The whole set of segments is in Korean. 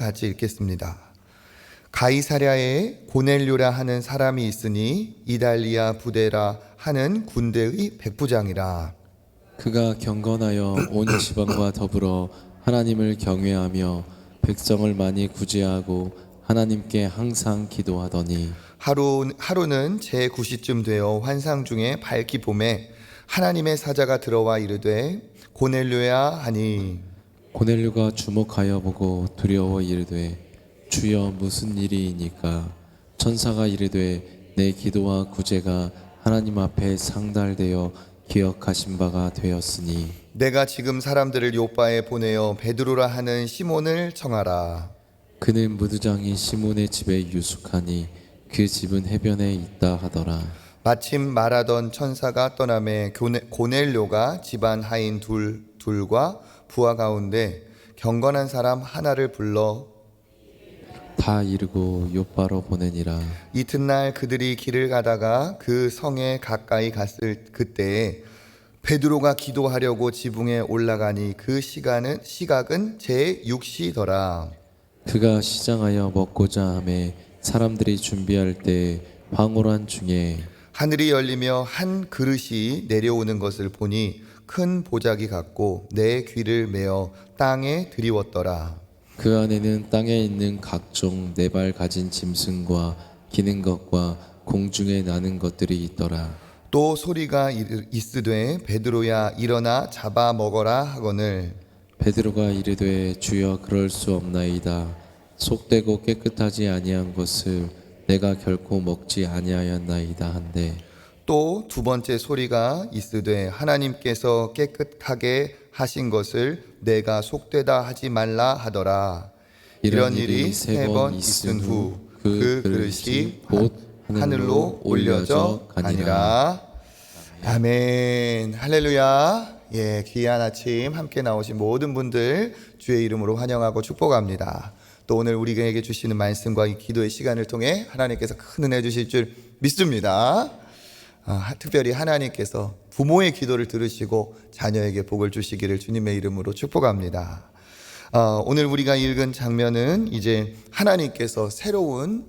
같이 읽겠습니다. 가이사랴에 고넬료라 하는 사람이 있으니 이달리아 부대라 하는 군대의 백부장이라. 그가 경건하여 온 지방과 더불어 하나님을 경외하며 백성을 많이 구제하고 하나님께 항상 기도하더니 하루는 제9시쯤 되어 환상 중에 밝기 봄에 하나님의 사자가 들어와 이르되 고넬료야 하니 고넬료가 주목하여 보고 두려워 이르되 주여 무슨 일이니까? 천사가 이르되 내 기도와 구제가 하나님 앞에 상달되어 기억하신 바가 되었으니 내가 지금 사람들을 요바에 보내어 베드로라 하는 시몬을 청하라. 그는 무두장이 시몬의 집에 유숙하니 그 집은 해변에 있다 하더라. 마침 말하던 천사가 떠나매 고넬료가 집안 하인 둘과 부하 가운데 경건한 사람 하나를 불러 다 이르고 요바로 보내니라. 이튿날 그들이 길을 가다가 그 성에 가까이 갔을 그때에 베드로가 기도하려고 지붕에 올라가니 그 시각은 제6시더라. 그가 시장하여 먹고자 하매 사람들이 준비할 때 황홀한 중에 하늘이 열리며 한 그릇이 내려오는 것을 보니 큰 보자기 같고 내 귀를 메어 땅에 들이웠더라. 그 안에는 땅에 있는 각종 네 발 가진 짐승과 기는 것과 공중에 나는 것들이 있더라. 또 소리가 있으되 베드로야 일어나 잡아 먹어라 하거늘 베드로가 이르되 주여 그럴 수 없나이다. 속되고 깨끗하지 아니한 것을 내가 결코 먹지 아니하였나이다 한데 또 두 번째 소리가 있으되 하나님께서 깨끗하게 하신 것을 내가 속되다 하지 말라 하더라. 이런 일이 3번 있은 후 그 그릇이 곧 하늘로 올려져 가니라. 아멘. 할렐루야. 예, 귀한 아침 함께 나오신 모든 분들 주의 이름으로 환영하고 축복합니다. 또 오늘 우리에게 주시는 말씀과 이 기도의 시간을 통해 하나님께서 큰 은혜 주실 줄 믿습니다. 특별히 하나님께서 부모의 기도를 들으시고 자녀에게 복을 주시기를 주님의 이름으로 축복합니다. 오늘 우리가 읽은 장면은 이제 하나님께서 새로운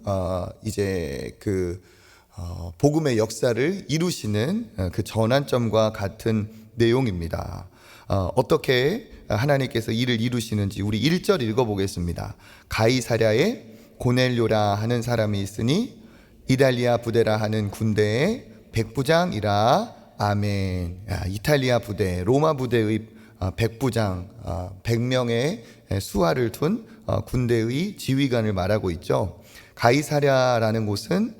복음의 역사를 이루시는 그 전환점과 같은 내용입니다. 어떻게 하나님께서 이를 이루시는지 우리 1절 읽어보겠습니다. 가이사랴에 고넬료라 하는 사람이 있으니 이달리아 부대라 하는 군대의 백부장이라. 아멘. 이탈리아 부대, 로마 부대의 백부장, 100명의 수하를 둔 군대의 지휘관을 말하고 있죠. 가이사랴라는 곳은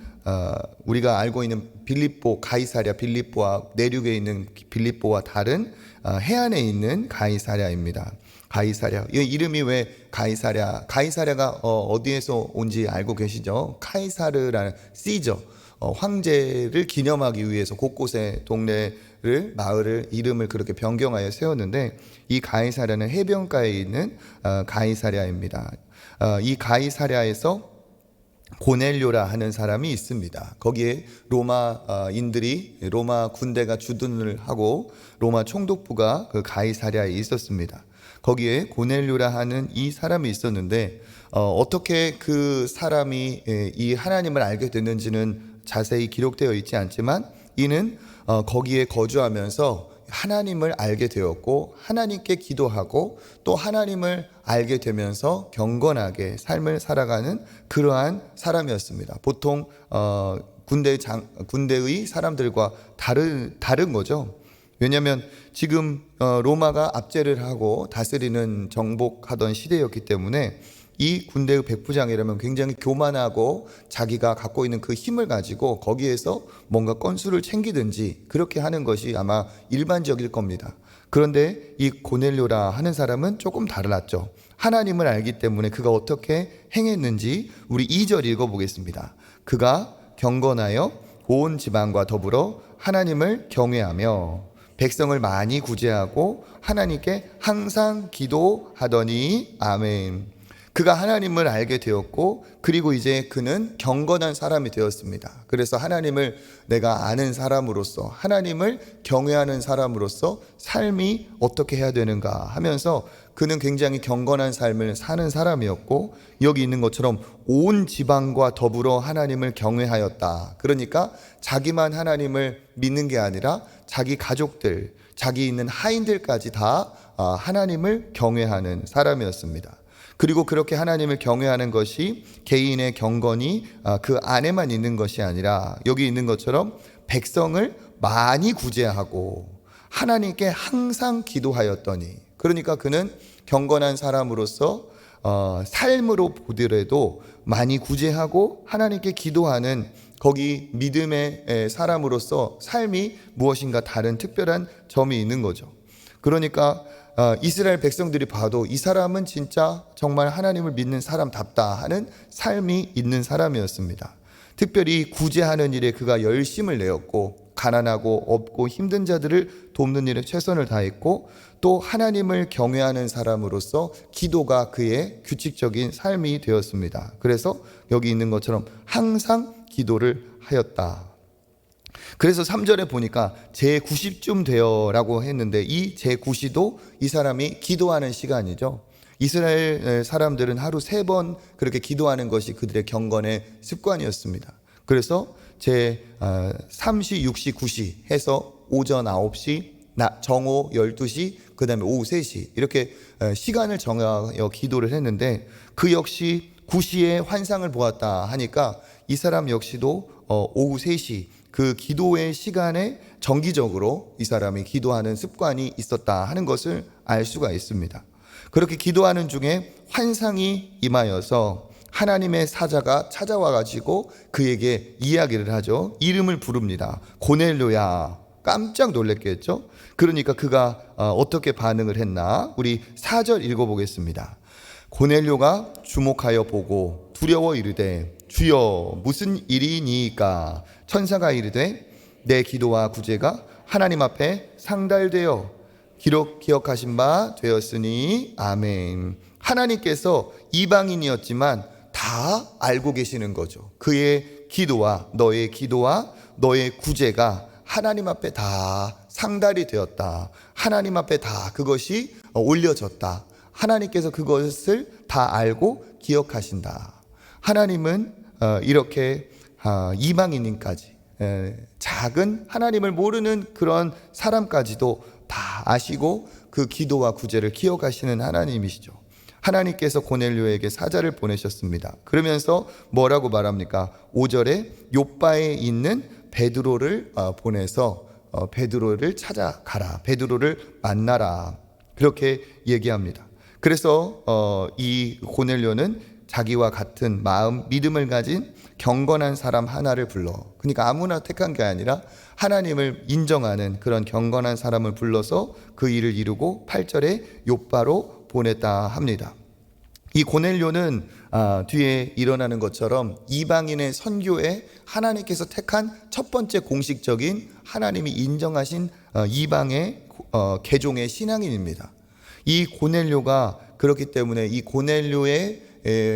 우리가 알고 있는 빌립보와 내륙에 있는 빌립보와 다른 해안에 있는 가이사랴입니다. 가이사랴, 이 이름이 왜 가이사랴가 어디에서 온지 알고 계시죠? 카이사르라는 시저, 황제를 기념하기 위해서 곳곳에 동네를 마을을 이름을 그렇게 변경하여 세웠는데 이 가이사랴는 해변가에 있는 가이사랴입니다. 이 가이사랴에서 고넬료라 하는 사람이 있습니다. 거기에 로마 군대가 주둔을 하고 로마 총독부가 그 가이사랴에 있었습니다. 거기에 고넬료라 하는 이 사람이 있었는데 어떻게 그 사람이 이 하나님을 알게 됐는지는 자세히 기록되어 있지 않지만 이는 거기에 거주하면서 하나님을 알게 되었고 하나님께 기도하고 또 하나님을 알게 되면서 경건하게 삶을 살아가는 그러한 사람이었습니다. 보통 군대의 사람들과 다른 거죠. 왜냐하면 지금 로마가 압제를 하고 다스리는 정복하던 시대였기 때문에 이 군대의 백부장이라면 굉장히 교만하고 자기가 갖고 있는 그 힘을 가지고 거기에서 뭔가 건수를 챙기든지 그렇게 하는 것이 아마 일반적일 겁니다. 그런데 이 고넬료라 하는 사람은 조금 달랐죠. 하나님을 알기 때문에 그가 어떻게 행했는지 우리 2절 읽어보겠습니다. 그가 경건하여 온 지방과 더불어 하나님을 경외하며 백성을 많이 구제하고 하나님께 항상 기도하더니. 아멘. 그가 하나님을 알게 되었고 그리고 이제 그는 경건한 사람이 되었습니다. 그래서 하나님을 내가 아는 사람으로서 하나님을 경외하는 사람으로서 삶이 어떻게 해야 되는가 하면서 그는 굉장히 경건한 삶을 사는 사람이었고, 여기 있는 것처럼 온 지방과 더불어 하나님을 경외하였다. 그러니까 자기만 하나님을 믿는 게 아니라 자기 가족들, 자기 있는 하인들까지 다 하나님을 경외하는 사람이었습니다. 그리고 그렇게 하나님을 경외하는 것이 개인의 경건이 그 안에만 있는 것이 아니라 여기 있는 것처럼 백성을 많이 구제하고 하나님께 항상 기도하였더니, 그러니까 그는 경건한 사람으로서 삶으로 보더라도 많이 구제하고 하나님께 기도하는, 거기 믿음의 사람으로서 삶이 무엇인가 다른 특별한 점이 있는 거죠. 그러니까 이스라엘 백성들이 봐도 이 사람은 진짜 정말 하나님을 믿는 사람답다 하는 삶이 있는 사람이었습니다. 특별히 구제하는 일에 그가 열심을 내었고, 가난하고 없고 힘든 자들을 돕는 일에 최선을 다했고, 또 하나님을 경외하는 사람으로서 기도가 그의 규칙적인 삶이 되었습니다. 그래서 여기 있는 것처럼 항상 기도를 하였다. 그래서 3절에 보니까 제90쯤 되어라고 했는데, 이 제90도 이 사람이 기도하는 시간이죠. 이스라엘 사람들은 하루 3번 그렇게 기도하는 것이 그들의 경건의 습관이었습니다. 그래서 제3시, 6시, 9시 해서 오전 9시, 정오 12시, 그 다음에 오후 3시 이렇게 시간을 정하여 기도를 했는데, 그 역시 9시에 환상을 보았다 하니까 이 사람 역시도 오후 3시 그 기도의 시간에 정기적으로 이 사람이 기도하는 습관이 있었다 하는 것을 알 수가 있습니다. 그렇게 기도하는 중에 환상이 임하여서 하나님의 사자가 찾아와 가지고 그에게 이야기를 하죠. 이름을 부릅니다. 고넬료야. 깜짝 놀랐겠죠. 그러니까 그가 어떻게 반응을 했나, 우리 4절 읽어보겠습니다. 고넬료가 주목하여 보고 두려워 이르되 주여 무슨 일이니까? 천사가 이르되 내 기도와 구제가 하나님 앞에 상달되어 기억하신 바 되었으니 아멘. 하나님께서 이방인이었지만 다 알고 계시는 거죠. 그의 기도와 너의 구제가 하나님 앞에 다 상달이 되었다. 하나님 앞에 다 그것이 올려졌다. 하나님께서 그것을 다 알고 기억하신다. 하나님은 이렇게 이방인까지, 작은 하나님을 모르는 그런 사람까지도 다 아시고 그 기도와 구제를 기억하시는 하나님이시죠. 하나님께서 고넬료에게 사자를 보내셨습니다. 그러면서 뭐라고 말합니까? 5절에 요빠에 있는 베드로를 보내서 베드로를 찾아가라, 베드로를 만나라, 그렇게 얘기합니다. 그래서 이 고넬료는 자기와 같은 마음, 믿음을 가진 경건한 사람 하나를 불러, 그러니까 아무나 택한 게 아니라 하나님을 인정하는 그런 경건한 사람을 불러서 그 일을 이루고 8절에 요빠로 보냈다 합니다. 이 고넬료는 뒤에 일어나는 것처럼 이방인의 선교에 하나님께서 택한 첫 번째 공식적인 하나님이 인정하신 이방의 개종의 신앙인입니다. 이 고넬료가 그렇기 때문에 이 고넬료의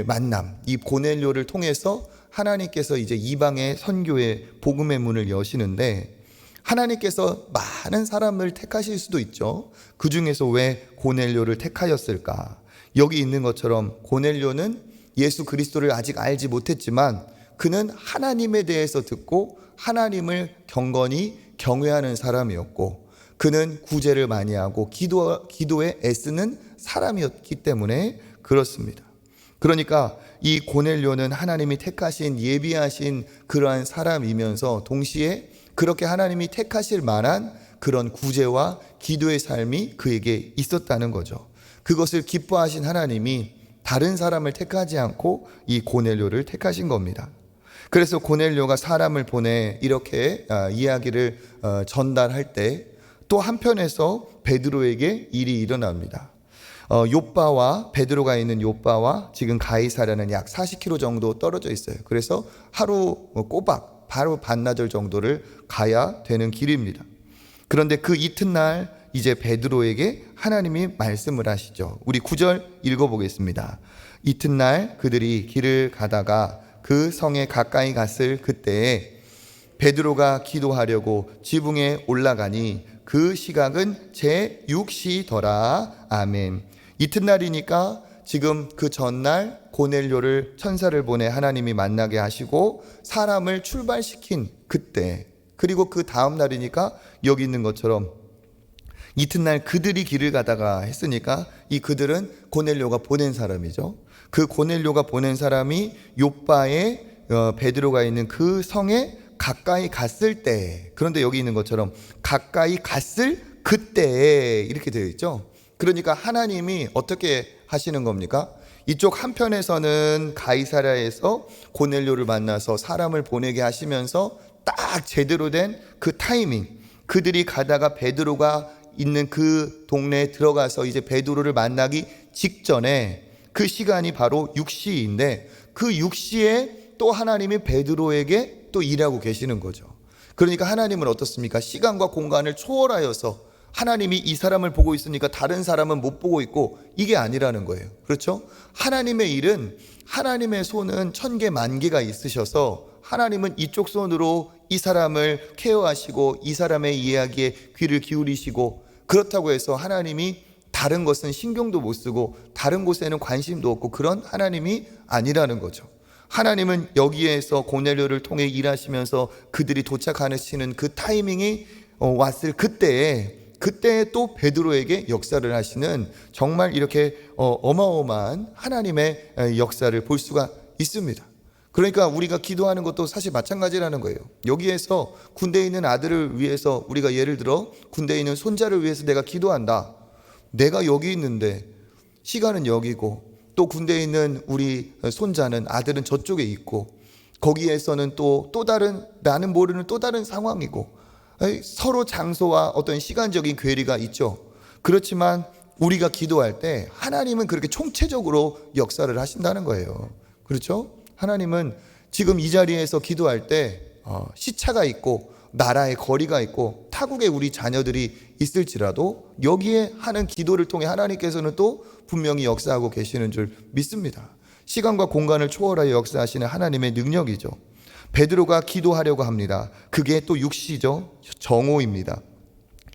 만남, 이 고넬료를 통해서 하나님께서 이제 이방의 선교의 복음의 문을 여시는데, 하나님께서 많은 사람을 택하실 수도 있죠. 그 중에서 왜 고넬료를 택하였을까? 여기 있는 것처럼 고넬료는 예수 그리스도를 아직 알지 못했지만 그는 하나님에 대해서 듣고 하나님을 경건히 경외하는 사람이었고, 그는 구제를 많이 하고 기도에 애쓰는 사람이었기 때문에 그렇습니다. 그러니까 이 고넬료는 하나님이 택하신, 예비하신 그러한 사람이면서 동시에 그렇게 하나님이 택하실 만한 그런 구제와 기도의 삶이 그에게 있었다는 거죠. 그것을 기뻐하신 하나님이 다른 사람을 택하지 않고 이 고넬료를 택하신 겁니다. 그래서 고넬료가 사람을 보내 이렇게 이야기를 전달할 때 또 한편에서 베드로에게 일이 일어납니다. 요빠와 베드로가 있는 요빠와 지금 가이사랴는 약 40km 정도 떨어져 있어요. 그래서 하루 꼬박 바로 반나절 정도를 가야 되는 길입니다. 그런데 그 이튿날 이제 베드로에게 하나님이 말씀을 하시죠. 우리 9절 읽어보겠습니다. 이튿날 그들이 길을 가다가 그 성에 가까이 갔을 그때에 베드로가 기도하려고 지붕에 올라가니 그 시각은 제6시더라. 아멘. 이튿날이니까 지금 그 전날 고넬료를 천사를 보내 하나님이 만나게 하시고 사람을 출발시킨 그때, 그리고 그 다음 날이니까 여기 있는 것처럼 이튿날 그들이 길을 가다가 했으니까 이 그들은 고넬료가 보낸 사람이죠. 그 고넬료가 보낸 사람이 요빠에 베드로가 있는 그 성에 가까이 갔을 때, 그런데 여기 있는 것처럼 가까이 갔을 그때에 이렇게 되어 있죠. 그러니까 하나님이 어떻게 하시는 겁니까? 이쪽 한편에서는 가이사랴에서 고넬료를 만나서 사람을 보내게 하시면서 딱 제대로 된 그 타이밍, 그들이 가다가 베드로가 있는 그 동네에 들어가서 이제 베드로를 만나기 직전에 그 시간이 바로 6시인데 그 6시에 또 하나님이 베드로에게 또 일하고 계시는 거죠. 그러니까 하나님은 어떻습니까? 시간과 공간을 초월하여서 하나님이 이 사람을 보고 있으니까 다른 사람은 못 보고 있고, 이게 아니라는 거예요. 그렇죠? 하나님의 일은, 하나님의 손은 천개 만개가 있으셔서 하나님은 이쪽 손으로 이 사람을 케어하시고 이 사람의 이야기에 귀를 기울이시고, 그렇다고 해서 하나님이 다른 것은 신경도 못 쓰고 다른 곳에는 관심도 없고 그런 하나님이 아니라는 거죠. 하나님은 여기에서 고넬료를 통해 일하시면서 그들이 도착하시는 그 타이밍이 왔을 그때에 또 베드로에게 역사를 하시는, 정말 이렇게 어마어마한 하나님의 역사를 볼 수가 있습니다. 그러니까 우리가 기도하는 것도 사실 마찬가지라는 거예요. 여기에서 군대에 있는 아들을 위해서, 우리가 예를 들어 군대에 있는 손자를 위해서 내가 기도한다. 내가 여기 있는데 시간은 여기고, 또 군대에 있는 우리 손자는, 아들은 저쪽에 있고, 거기에서는 또 다른, 나는 모르는 또 다른 상황이고, 서로 장소와 어떤 시간적인 괴리가 있죠. 그렇지만 우리가 기도할 때 하나님은 그렇게 총체적으로 역사를 하신다는 거예요. 그렇죠? 하나님은 지금 이 자리에서 기도할 때 시차가 있고 나라의 거리가 있고 타국에 우리 자녀들이 있을지라도 여기에 하는 기도를 통해 하나님께서는 또 분명히 역사하고 계시는 줄 믿습니다. 시간과 공간을 초월하여 역사하시는 하나님의 능력이죠. 베드로가 기도하려고 합니다. 그게 또 6시죠. 정오입니다.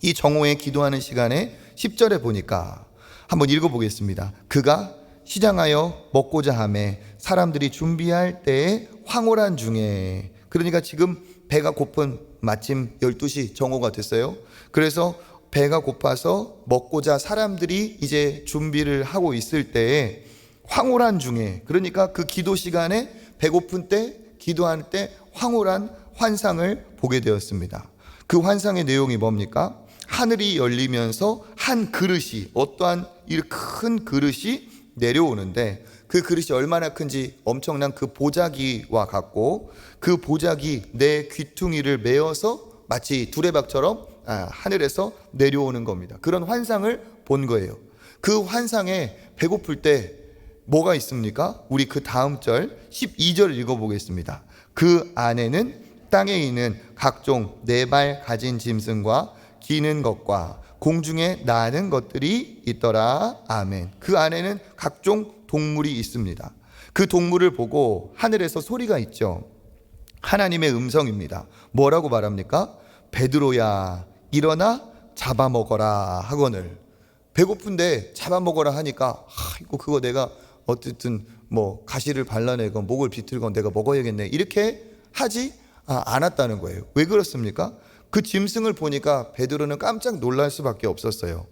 이 정오에 기도하는 시간에 10절에 보니까 한번 읽어보겠습니다. 그가 시장하여 먹고자 하매 사람들이 준비할 때에 황홀한 중에, 그러니까 지금 배가 고픈 마침 12시 정오가 됐어요. 그래서 배가 고파서 먹고자 사람들이 이제 준비를 하고 있을 때에 황홀한 중에, 그러니까 그 기도 시간에 배고픈 때, 기도할 때 황홀한 환상을 보게 되었습니다. 그 환상의 내용이 뭡니까? 하늘이 열리면서 한 그릇이, 어떠한 이 큰 그릇이 내려오는데, 그 그릇이 얼마나 큰지 엄청난 그 보자기와 같고, 그 보자기 내 귀퉁이를 메어서 마치 두레박처럼 하늘에서 내려오는 겁니다. 그런 환상을 본 거예요. 그 환상에 배고플 때 뭐가 있습니까? 우리 그 다음 절 12절 읽어보겠습니다. 그 안에는 땅에 있는 각종 네 발 가진 짐승과 기는 것과 공중에 나는 것들이 있더라. 아멘. 그 안에는 각종 동물이 있습니다. 그 동물을 보고 하늘에서 소리가 있죠. 하나님의 음성입니다. 뭐라고 말합니까? 베드로야, 일어나 잡아먹어라 하거늘. 배고픈데 잡아먹어라 하니까 이거 그거 내가 어쨌든 뭐 가시를 발라내건 목을 비틀건 내가 먹어야겠네, 이렇게 하지 않았다는 거예요. 왜 그렇습니까? 그 짐승을 보니까 베드로는 깜짝 놀랄 수밖에 없었어요.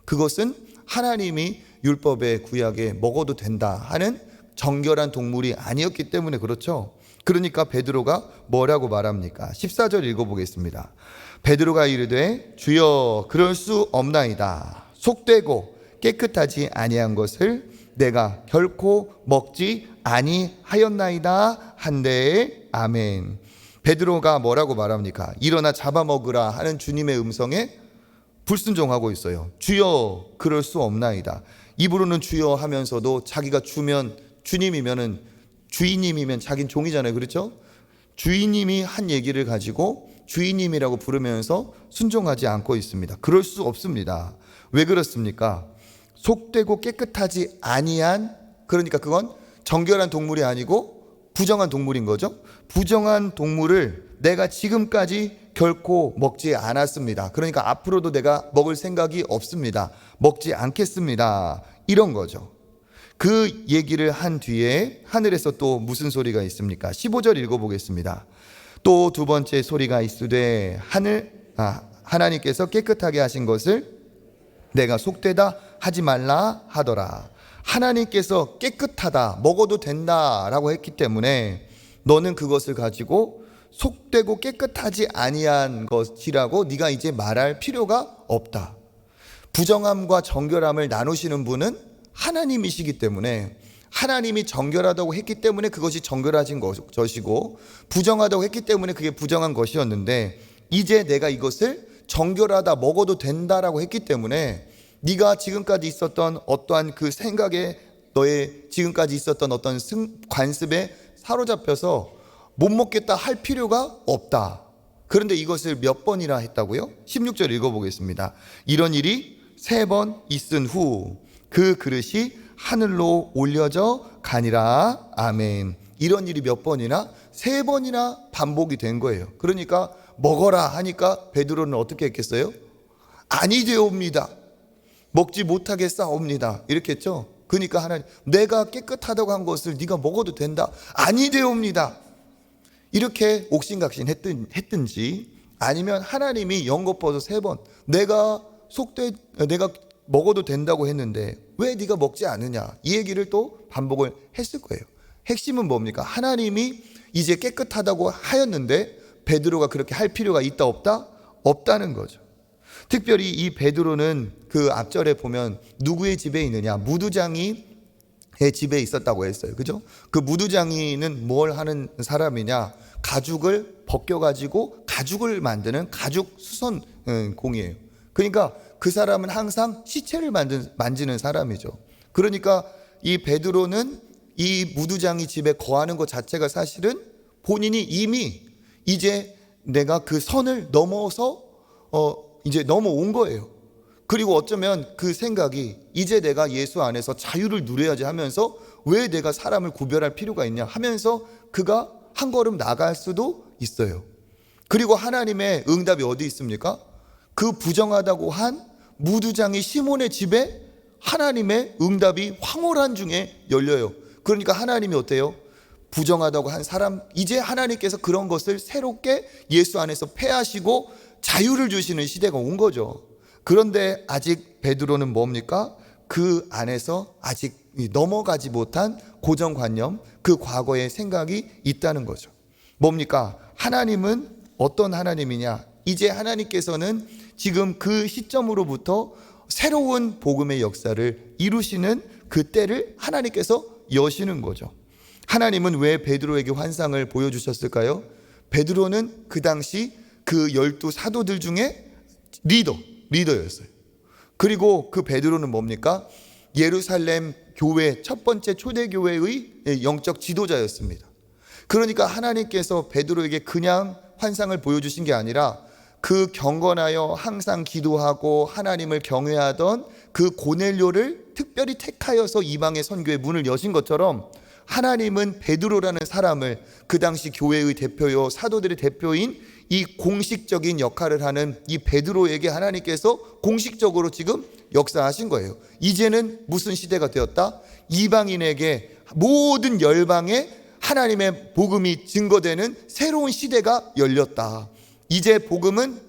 그것은 하나님이 율법의 구약에 먹어도 된다 하는 정결한 동물이 아니었기 때문에 그렇죠. 그러니까 베드로가 뭐라고 말합니까? 14절 읽어보겠습니다. 베드로가 이르되 주여 그럴 수 없나이다. 속되고 깨끗하지 아니한 것을 내가 결코 먹지 아니하였나이다 한데. 아멘. 베드로가 뭐라고 말합니까? 일어나 잡아먹으라 하는 주님의 음성에 불순종하고 있어요. 주여 그럴 수 없나이다. 입으로는 주여 하면서도 자기가 주면, 주님이면은, 주인님이면 자긴 종이잖아요. 그렇죠? 주인님이 한 얘기를 가지고 주인님이라고 부르면서 순종하지 않고 있습니다. 그럴 수 없습니다. 왜 그렇습니까? 속되고 깨끗하지 아니한, 그러니까 그건 정결한 동물이 아니고 부정한 동물인 거죠. 부정한 동물을 내가 지금까지 결코 먹지 않았습니다. 그러니까 앞으로도 내가 먹을 생각이 없습니다. 먹지 않겠습니다. 이런 거죠. 그 얘기를 한 뒤에 하늘에서 또 무슨 소리가 있습니까? 15절 읽어보겠습니다. 또 두 번째 소리가 있으되 하나님께서 깨끗하게 하신 것을 내가 속되다 하지 말라 하더라. 하나님께서 깨끗하다, 먹어도 된다라고 했기 때문에 너는 그것을 가지고 속되고 깨끗하지 아니한 것이라고 네가 이제 말할 필요가 없다. 부정함과 정결함을 나누시는 분은 하나님이시기 때문에, 하나님이 정결하다고 했기 때문에 그것이 정결하신 것이고, 부정하다고 했기 때문에 그게 부정한 것이었는데, 이제 내가 이것을 정결하다, 먹어도 된다라고 했기 때문에 네가 지금까지 있었던 어떠한 그 생각에, 너의 지금까지 있었던 어떤 관습에 사로잡혀서 못 먹겠다 할 필요가 없다. 그런데 이것을 몇 번이나 했다고요? 16절 읽어보겠습니다. 이런 일이 3번 있은 후 그 그릇이 하늘로 올려져 가니라. 아멘. 이런 일이 몇 번이나? 3번이나 반복이 된 거예요. 그러니까 먹어라 하니까 베드로는 어떻게 했겠어요? 아니 되옵니다. 먹지 못하게 싸웁니다. 이렇게 했죠. 그러니까 하나님, 내가 깨끗하다고 한 것을 네가 먹어도 된다. 아니 되옵니다. 이렇게 옥신각신 했든지, 아니면 하나님이 연거푸어서 3번 내가 먹어도 된다고 했는데 왜 네가 먹지 않느냐, 이 얘기를 또 반복을 했을 거예요. 핵심은 뭡니까? 하나님이 이제 깨끗하다고 하였는데 베드로가 그렇게 할 필요가 있다 없다? 없다는 거죠. 특별히 이 베드로는 그 앞절에 보면 누구의 집에 있느냐, 무두장이의 집에 있었다고 했어요. 그죠? 그 무두장이는 뭘 하는 사람이냐, 가죽을 벗겨가지고 가죽을 만드는 가죽 수선공이에요. 그러니까 그 사람은 항상 시체를 만지는 사람이죠. 그러니까 이 베드로는 이 무두장이 집에 거하는 것 자체가 사실은 본인이 이미 이제 내가 그 선을 넘어서 이제 넘어온 거예요. 그리고 어쩌면 그 생각이, 이제 내가 예수 안에서 자유를 누려야지 하면서 왜 내가 사람을 구별할 필요가 있냐 하면서 그가 한 걸음 나갈 수도 있어요. 그리고 하나님의 응답이 어디 있습니까? 그 부정하다고 한 무두장이 시몬의 집에 하나님의 응답이 황홀한 중에 열려요. 그러니까 하나님이 어때요? 부정하다고 한 사람, 이제 하나님께서 그런 것을 새롭게 예수 안에서 폐하시고 자유를 주시는 시대가 온 거죠. 그런데 아직 베드로는 뭡니까? 그 안에서 아직 넘어가지 못한 고정관념, 그 과거의 생각이 있다는 거죠. 뭡니까? 하나님은 어떤 하나님이냐? 이제 하나님께서는 지금 그 시점으로부터 새로운 복음의 역사를 이루시는 그 때를 하나님께서 여시는 거죠. 하나님은 왜 베드로에게 환상을 보여주셨을까요? 베드로는 그 당시 그 12 사도들 중에 리더였어요. 그리고 그 베드로는 뭡니까? 예루살렘 교회 첫 번째 초대교회의 영적 지도자였습니다. 그러니까 하나님께서 베드로에게 그냥 환상을 보여주신 게 아니라 그 경건하여 항상 기도하고 하나님을 경외하던 그 고넬료를 특별히 택하여서 이방의 선교의 문을 여신 것처럼, 하나님은 베드로라는 사람을 그 당시 교회의 대표요 사도들의 대표인 이 공식적인 역할을 하는 이 베드로에게 하나님께서 공식적으로 지금 역사하신 거예요. 이제는 무슨 시대가 되었다? 이방인에게, 모든 열방에 하나님의 복음이 증거되는 새로운 시대가 열렸다. 이제 복음은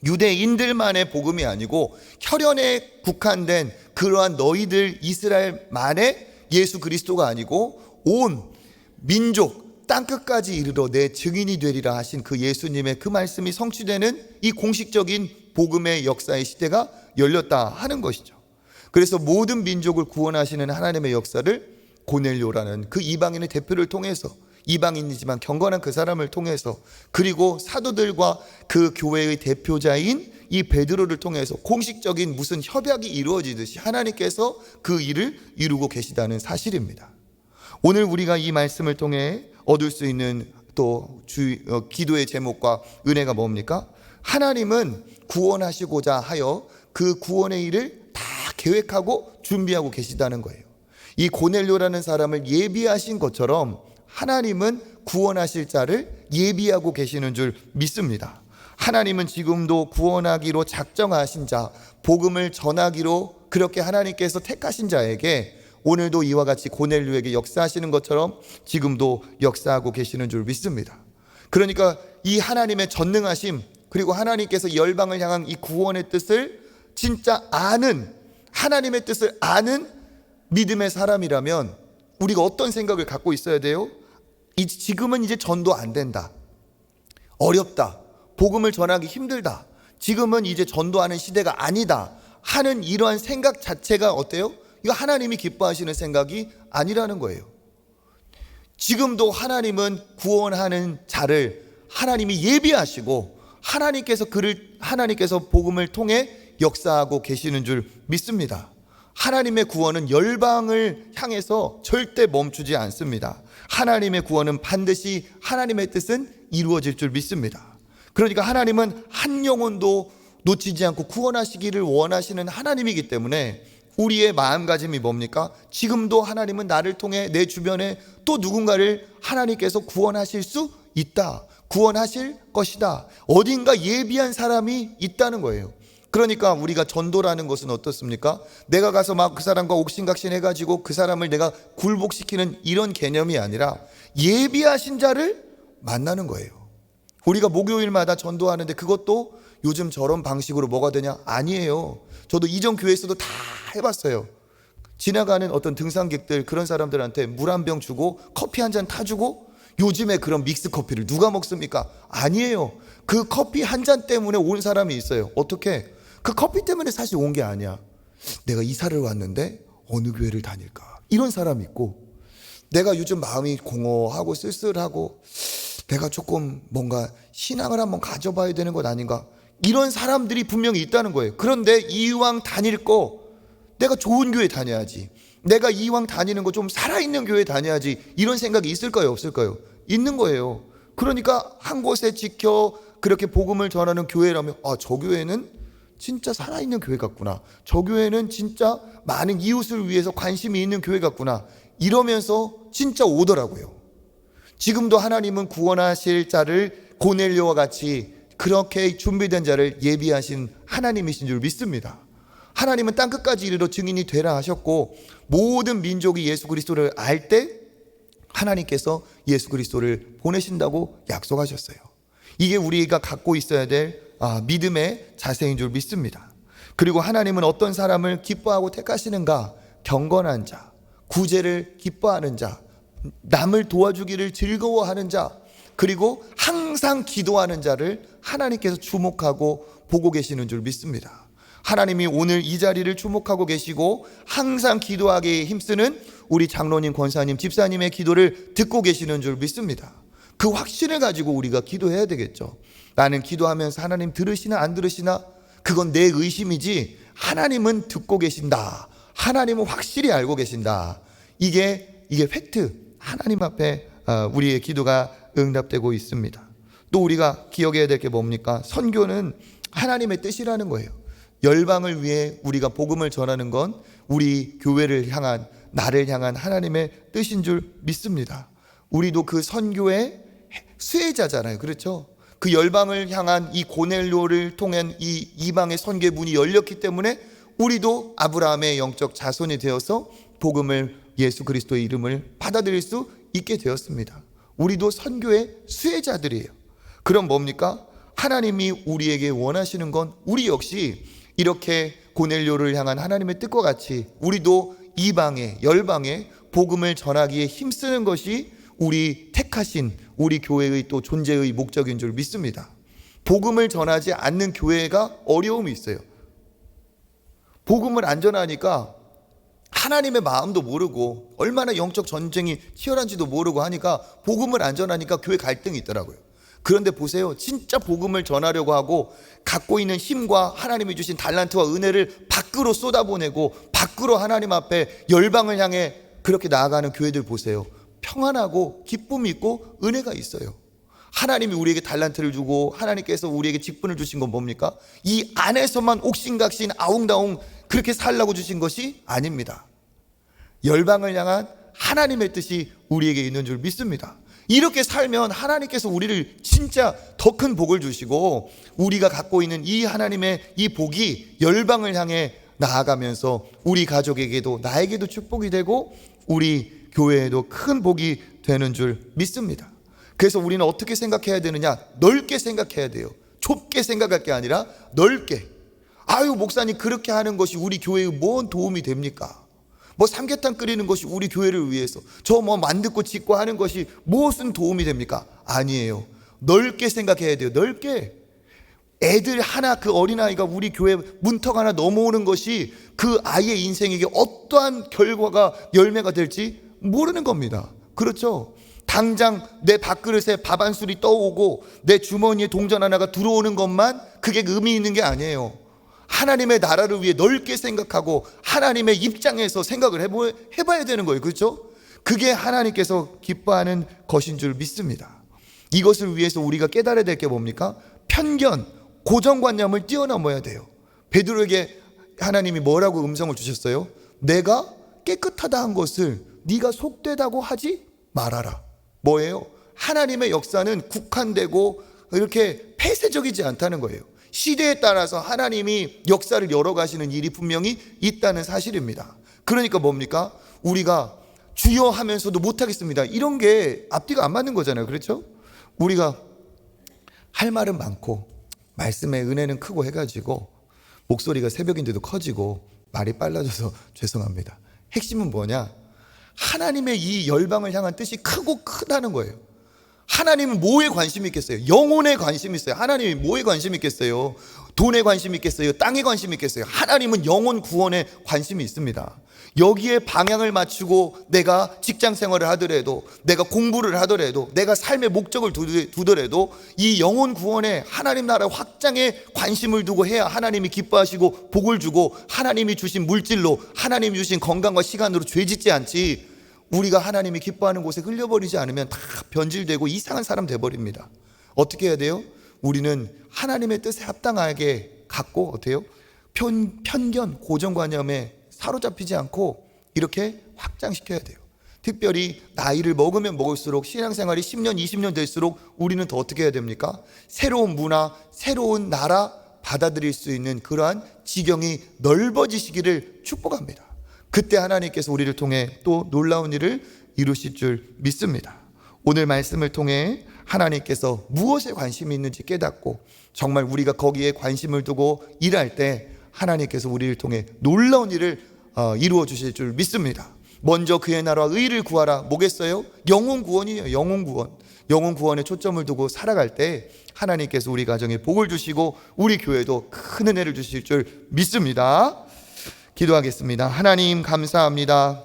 유대인들만의 복음이 아니고 혈연에 국한된 그러한 너희들 이스라엘만의 예수 그리스도가 아니고 온 민족 땅끝까지 이르러 내 증인이 되리라 하신 그 예수님의 그 말씀이 성취되는 이 공식적인 복음의 역사의 시대가 열렸다 하는 것이죠. 그래서 모든 민족을 구원하시는 하나님의 역사를 고넬료라는 그 이방인의 대표를 통해서, 이방인이지만 경건한 그 사람을 통해서, 그리고 사도들과 그 교회의 대표자인 이 베드로를 통해서 공식적인 무슨 협약이 이루어지듯이 하나님께서 그 일을 이루고 계시다는 사실입니다. 오늘 우리가 이 말씀을 통해 얻을 수 있는 또 기도의 제목과 은혜가 뭡니까? 하나님은 구원하시고자 하여 그 구원의 일을 다 계획하고 준비하고 계시다는 거예요. 이 고넬료라는 사람을 예비하신 것처럼 하나님은 구원하실 자를 예비하고 계시는 줄 믿습니다. 하나님은 지금도 구원하기로 작정하신 자, 복음을 전하기로 그렇게 하나님께서 택하신 자에게 오늘도 이와 같이 고넬료에게 역사하시는 것처럼 지금도 역사하고 계시는 줄 믿습니다. 그러니까 이 하나님의 전능하심, 그리고 하나님께서 열방을 향한 이 구원의 뜻을 진짜 아는, 하나님의 뜻을 아는 믿음의 사람이라면 우리가 어떤 생각을 갖고 있어야 돼요? 지금은 이제 전도 안 된다, 어렵다, 복음을 전하기 힘들다, 지금은 이제 전도하는 시대가 아니다 하는 이러한 생각 자체가 어때요? 이거 하나님이 기뻐하시는 생각이 아니라는 거예요. 지금도 하나님은 구원하는 자를 하나님이 예비하시고 하나님께서 복음을 통해 역사하고 계시는 줄 믿습니다. 하나님의 구원은 열방을 향해서 절대 멈추지 않습니다. 하나님의 구원은 반드시 하나님의 뜻은 이루어질 줄 믿습니다. 그러니까 하나님은 한 영혼도 놓치지 않고 구원하시기를 원하시는 하나님이기 때문에 우리의 마음가짐이 뭡니까? 지금도 하나님은 나를 통해 내 주변에 또 누군가를 하나님께서 구원하실 수 있다, 구원하실 것이다, 어딘가 예비한 사람이 있다는 거예요. 그러니까 우리가 전도라는 것은 어떻습니까? 내가 가서 막 그 사람과 옥신각신 해가지고 그 사람을 내가 굴복시키는 이런 개념이 아니라 예비하신 자를 만나는 거예요. 우리가 목요일마다 전도하는데 그것도 요즘 저런 방식으로 뭐가 되냐? 아니에요. 저도 이전 교회에서도 다 해봤어요. 지나가는 어떤 등산객들, 그런 사람들한테 물 한 병 주고 커피 한 잔 타주고, 요즘에 그런 믹스 커피를 누가 먹습니까? 아니에요. 그 커피 한 잔 때문에 온 사람이 있어요. 어떻게? 그 커피 때문에 사실 온 게 아니야. 내가 이사를 왔는데 어느 교회를 다닐까, 이런 사람이 있고, 내가 요즘 마음이 공허하고 쓸쓸하고 내가 조금 뭔가 신앙을 한번 가져봐야 되는 것 아닌가, 이런 사람들이 분명히 있다는 거예요. 그런데 이왕 다닐 거 내가 좋은 교회 다녀야지, 내가 이왕 다니는 거 좀 살아있는 교회 다녀야지, 이런 생각이 있을까요, 없을까요? 있는 거예요. 그러니까 한 곳에 지켜 그렇게 복음을 전하는 교회라면, 저 교회는 진짜 살아있는 교회 같구나, 저 교회는 진짜 많은 이웃을 위해서 관심이 있는 교회 같구나, 이러면서 진짜 오더라고요. 지금도 하나님은 구원하실 자를 고넬료와 같이 그렇게 준비된 자를 예비하신 하나님이신 줄 믿습니다. 하나님은 땅끝까지 이르러 증인이 되라 하셨고, 모든 민족이 예수 그리스도를 알 때 하나님께서 예수 그리스도를 보내신다고 약속하셨어요. 이게 우리가 갖고 있어야 될 믿음의 자세인 줄 믿습니다. 그리고 하나님은 어떤 사람을 기뻐하고 택하시는가? 경건한 자, 구제를 기뻐하는 자, 남을 도와주기를 즐거워하는 자, 그리고 항상 기도하는 자를 하나님께서 주목하고 보고 계시는 줄 믿습니다. 하나님이 오늘 이 자리를 주목하고 계시고 항상 기도하기에 힘쓰는 우리 장로님, 권사님, 집사님의 기도를 듣고 계시는 줄 믿습니다. 그 확신을 가지고 우리가 기도해야 되겠죠. 나는 기도하면서 하나님 들으시나 안 들으시나, 그건 내 의심이지 하나님은 듣고 계신다, 하나님은 확실히 알고 계신다, 이게 팩트, 하나님 앞에 우리의 기도가 응답되고 있습니다. 또 우리가 기억해야 될 게 뭡니까? 선교는 하나님의 뜻이라는 거예요. 열방을 위해 우리가 복음을 전하는 건 우리 교회를 향한, 나를 향한 하나님의 뜻인 줄 믿습니다. 우리도 그 선교의 수혜자잖아요. 그렇죠? 그 열방을 향한 이 고넬료를 통한 이 이방의 선교의 문이 열렸기 때문에 우리도 아브라함의 영적 자손이 되어서 복음을, 예수 그리스도의 이름을 받아들일 수 있게 되었습니다. 우리도 선교의 수혜자들이에요. 그럼 뭡니까? 하나님이 우리에게 원하시는 건 우리 역시 이렇게 고넬료를 향한 하나님의 뜻과 같이 우리도 이방에, 열방에 복음을 전하기에 힘쓰는 것이 우리 택하신 우리 교회의 또 존재의 목적인 줄 믿습니다. 복음을 전하지 않는 교회가 어려움이 있어요. 복음을 안 전하니까 하나님의 마음도 모르고 얼마나 영적 전쟁이 치열한지도 모르고 하니까 복음을 안 전하니까 교회 갈등이 있더라고요. 그런데 보세요, 진짜 복음을 전하려고 하고 갖고 있는 힘과 하나님이 주신 달란트와 은혜를 밖으로 쏟아보내고 밖으로 하나님 앞에 열방을 향해 그렇게 나아가는 교회들 보세요. 평안하고 기쁨이 있고 은혜가 있어요. 하나님이 우리에게 달란트를 주고 하나님께서 우리에게 직분을 주신 건 뭡니까? 이 안에서만 옥신각신 아웅다웅 그렇게 살라고 주신 것이 아닙니다. 열방을 향한 하나님의 뜻이 우리에게 있는 줄 믿습니다. 이렇게 살면 하나님께서 우리를 진짜 더 큰 복을 주시고 우리가 갖고 있는 이 하나님의 이 복이 열방을 향해 나아가면서 우리 가족에게도 나에게도 축복이 되고 우리 교회에도 큰 복이 되는 줄 믿습니다. 그래서 우리는 어떻게 생각해야 되느냐? 넓게 생각해야 돼요. 좁게 생각할 게 아니라 넓게. 아유, 목사님 그렇게 하는 것이 우리 교회에 뭔 도움이 됩니까? 뭐 삼계탕 끓이는 것이 우리 교회를 위해서, 저 뭐 만듣고 짓고 하는 것이 무슨 도움이 됩니까? 아니에요. 넓게 생각해야 돼요. 넓게. 애들 하나, 그 어린아이가 우리 교회 문턱 하나 넘어오는 것이 그 아이의 인생에게 어떠한 결과가 열매가 될지 모르는 겁니다. 그렇죠? 당장 내 밥그릇에 밥 한 술이 떠오고 내 주머니에 동전 하나가 들어오는 것만 그게 의미 있는 게 아니에요. 하나님의 나라를 위해 넓게 생각하고 하나님의 입장에서 생각을 해봐야 되는 거예요. 그렇죠? 그게 하나님께서 기뻐하는 것인 줄 믿습니다. 이것을 위해서 우리가 깨달아야 될 게 뭡니까? 편견, 고정관념을 뛰어넘어야 돼요. 베드로에게 하나님이 뭐라고 음성을 주셨어요? 내가 깨끗하다 한 것을 네가 속되다고 하지 말아라. 뭐예요? 하나님의 역사는 국한되고 이렇게 폐쇄적이지 않다는 거예요. 시대에 따라서 하나님이 역사를 열어가시는 일이 분명히 있다는 사실입니다. 그러니까 뭡니까? 우리가 주여 하면서도 못하겠습니다, 이런 게 앞뒤가 안 맞는 거잖아요. 그렇죠? 우리가 할 말은 많고 말씀의 은혜는 크고 해가지고 목소리가 새벽인데도 커지고 말이 빨라져서 죄송합니다. 핵심은 뭐냐? 하나님의 이 열방을 향한 뜻이 크고 크다는 거예요. 하나님은 뭐에 관심이 있겠어요? 영혼에 관심이 있어요. 하나님이 뭐에 관심이 있겠어요? 돈에 관심이 있겠어요? 땅에 관심이 있겠어요? 하나님은 영혼 구원에 관심이 있습니다. 여기에 방향을 맞추고 내가 직장 생활을 하더라도, 내가 공부를 하더라도, 내가 삶의 목적을 두더라도 이 영혼 구원에 하나님 나라 확장에 관심을 두고 해야 하나님이 기뻐하시고 복을 주고 하나님이 주신 물질로, 하나님이 주신 건강과 시간으로 죄짓지 않지, 우리가 하나님이 기뻐하는 곳에 흘려버리지 않으면 다 변질되고 이상한 사람 돼버립니다. 어떻게 해야 돼요? 우리는 하나님의 뜻에 합당하게 갖고 어때요? 편견, 고정관념에 사로잡히지 않고 이렇게 확장시켜야 돼요. 특별히 나이를 먹으면 먹을수록, 신앙생활이 10년, 20년 될수록 우리는 더 어떻게 해야 됩니까? 새로운 문화, 새로운 나라 받아들일 수 있는 그러한 지경이 넓어지시기를 축복합니다. 그때 하나님께서 우리를 통해 또 놀라운 일을 이루실 줄 믿습니다. 오늘 말씀을 통해 하나님께서 무엇에 관심이 있는지 깨닫고 정말 우리가 거기에 관심을 두고 일할 때 하나님께서 우리를 통해 놀라운 일을 이루어 주실 줄 믿습니다. 먼저 그의 나라와 의를 구하라. 뭐겠어요? 영혼 구원이에요. 영혼 구원. 영혼 구원에 초점을 두고 살아갈 때 하나님께서 우리 가정에 복을 주시고 우리 교회도 큰 은혜를 주실 줄 믿습니다. 기도하겠습니다. 하나님 감사합니다.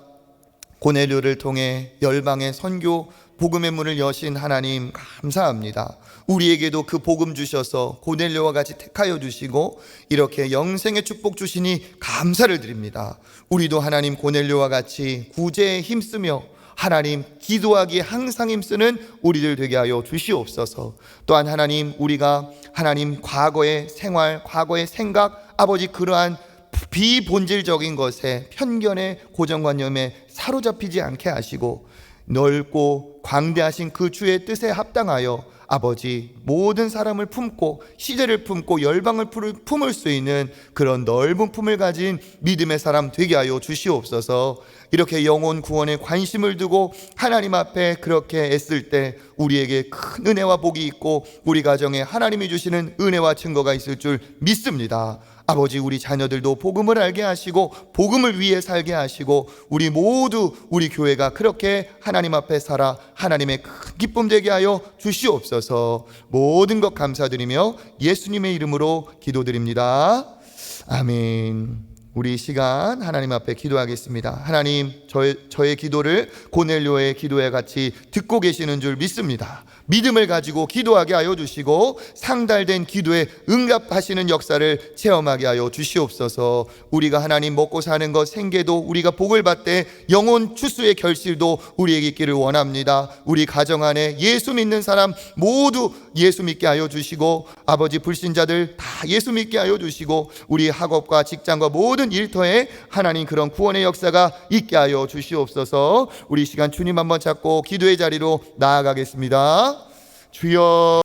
고넬료를 통해 열방의 선교 복음의 문을 여신 하나님 감사합니다. 우리에게도 그 복음 주셔서 고넬료와 같이 택하여 주시고 이렇게 영생의 축복 주시니 감사를 드립니다. 우리도 하나님 고넬료와 같이 구제에 힘쓰며 하나님 기도하기에 항상 힘쓰는 우리들 되게 하여 주시옵소서. 또한 하나님, 우리가 하나님 과거의 생활, 과거의 생각, 아버지 그러한 비본질적인 것에, 편견의 고정관념에 사로잡히지 않게 하시고 넓고 광대하신 그 주의 뜻에 합당하여 아버지 모든 사람을 품고 시대를 품고 열방을 품을 수 있는 그런 넓은 품을 가진 믿음의 사람 되게 하여 주시옵소서. 이렇게 영혼 구원에 관심을 두고 하나님 앞에 그렇게 애쓸 때 우리에게 큰 은혜와 복이 있고 우리 가정에 하나님이 주시는 은혜와 증거가 있을 줄 믿습니다. 아버지, 우리 자녀들도 복음을 알게 하시고 복음을 위해 살게 하시고 우리 모두 우리 교회가 그렇게 하나님 앞에 살아 하나님의 큰 기쁨 되게 하여 주시옵소서. 모든 것 감사드리며 예수님의 이름으로 기도드립니다. 아멘. 우리 이 시간 하나님 앞에 기도하겠습니다. 하나님, 저의 기도를 고넬료의 기도에 같이 듣고 계시는 줄 믿습니다. 믿음을 가지고 기도하게 하여 주시고 상달된 기도에 응답하시는 역사를 체험하게 하여 주시옵소서. 우리가 하나님 먹고 사는 것, 생계도 우리가 복을 받되 영혼 추수의 결실도 우리에게 있기를 원합니다. 우리 가정 안에 예수 믿는 사람 모두 예수 믿게 하여 주시고 아버지 불신자들 다 예수 믿게 하여 주시고 우리 학업과 직장과 모든 일터에 하나님 그런 구원의 역사가 있게 하여 주시옵소서. 우리 시간 주님 한번 잡고 기도의 자리로 나아가겠습니다. 주여.